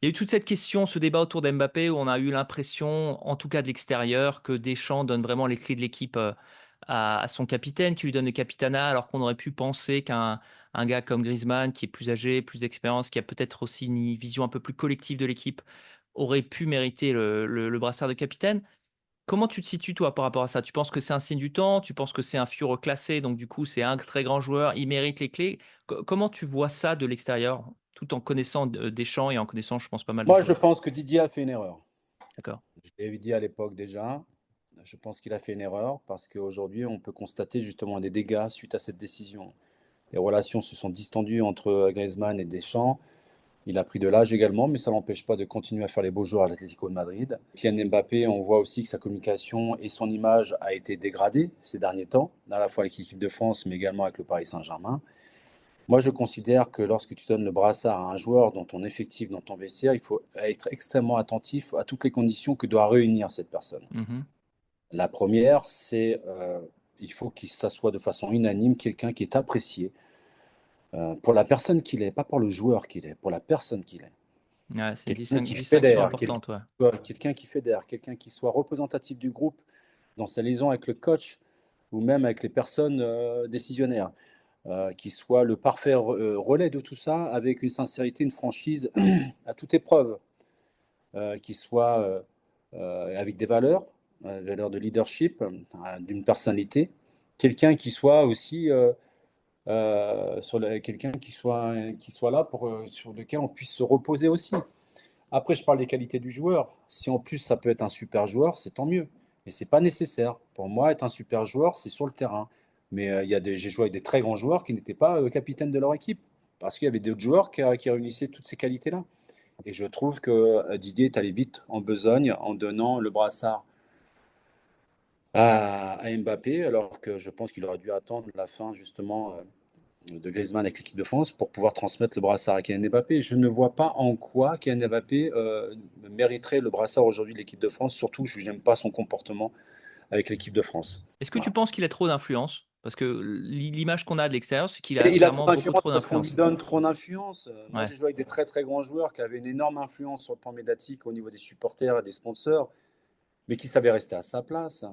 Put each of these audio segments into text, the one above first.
Il y a eu toute cette question, ce débat autour d'Mbappé où on a eu l'impression, en tout cas de l'extérieur, que Deschamps donne vraiment les clés de l'équipe à son capitaine, qui lui donne le capitanat, alors qu'on aurait pu penser qu'un gars comme Griezmann, qui est plus âgé, plus d'expérience, qui a peut-être aussi une vision un peu plus collective de l'équipe, aurait pu mériter le brassard de capitaine. Comment tu te situes, toi, par rapport à ça? Tu penses que c'est un signe du temps? Tu penses que c'est un fieu reclassé, donc du coup, c'est un très grand joueur, il mérite les clés? Comment tu vois ça de l'extérieur, tout en connaissant Deschamps et en connaissant, je pense, pas mal de Moi, je joueurs? pense que Didier a fait une erreur. D'accord. Je l'avais dit à l'époque déjà. Je pense qu'il a fait une erreur parce qu'aujourd'hui, on peut constater justement des dégâts suite à cette décision. Les relations se sont distendues entre Griezmann et Deschamps. Il a pris de l'âge également, mais ça n'empêche pas de continuer à faire les beaux jours à l'Atlético de Madrid. Kylian Mbappé, on voit aussi que sa communication et son image a été dégradée ces derniers temps, à la fois avec l'équipe de France, mais également avec le Paris Saint-Germain. Moi, je considère que lorsque tu donnes le brassard à un joueur dans ton effectif, dans ton vestiaire, il faut être extrêmement attentif à toutes les conditions que doit réunir cette personne. Mmh. La première, c'est il faut qu'il s'assoie de façon unanime, quelqu'un qui est apprécié pour la personne qu'il est, pas pour le joueur qu'il est, pour la personne qu'il est. Ouais, c'est une Quelqu'un qui distinction fédère, importante, ouais. quelqu'un qui fédère, quelqu'un qui soit représentatif du groupe dans sa liaison avec le coach ou même avec les personnes décisionnaires, qui soit le parfait relais de tout ça avec une sincérité, une franchise à toute épreuve, qui soit avec des valeurs de leadership, d'une personnalité, quelqu'un qui soit aussi quelqu'un qui soit là pour sur lequel on puisse se reposer aussi. Après, je parle des qualités du joueur. Si en plus ça peut être un super joueur, c'est tant mieux. Mais c'est pas nécessaire. Pour moi, être un super joueur, c'est sur le terrain. Mais j'ai joué avec des très grands joueurs qui n'étaient pas capitaines de leur équipe. Parce qu'il y avait d'autres joueurs qui réunissaient toutes ces qualités-là. Et je trouve que Didier est allé vite en besogne en donnant le brassard à Mbappé, alors que je pense qu'il aurait dû attendre la fin justement de Griezmann avec l'équipe de France pour pouvoir transmettre le brassard à Kylian Mbappé. Je ne vois pas en quoi Kylian Mbappé mériterait le brassard aujourd'hui de l'équipe de France, surtout je n'aime pas son comportement avec l'équipe de France. Est-ce que tu Voilà. penses qu'il a trop d'influence? Parce que l'image qu'on a de l'extérieur, c'est qu'il a Et il a trop clairement beaucoup d'influence trop parce qu'on lui d'influence. donne trop d'influence. Moi, Ouais, j'ai joué avec des très très grands joueurs qui avaient une énorme influence sur le plan médiatique au niveau des supporters et des sponsors, mais qui savaient rester à sa place.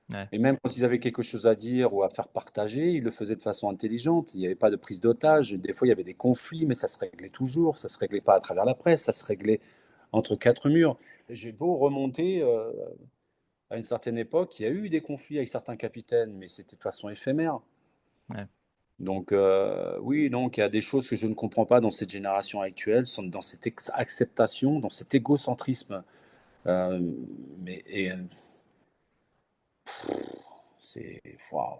ouais. Et même quand ils avaient quelque chose à dire ou à faire partager, ils le faisaient de façon intelligente. Il n'y avait pas de prise d'otage. Des fois, il y avait des conflits, mais ça se réglait toujours. Ça se réglait pas à travers la presse, ça se réglait entre quatre murs. J'ai beau remonter à une certaine époque, il y a eu des conflits avec certains capitaines, mais c'était de façon éphémère. Ouais. Donc oui, donc il y a des choses que je ne comprends pas dans cette génération actuelle, dans cette acceptation, dans cet égocentrisme. Euh, mais et, c'est waouh.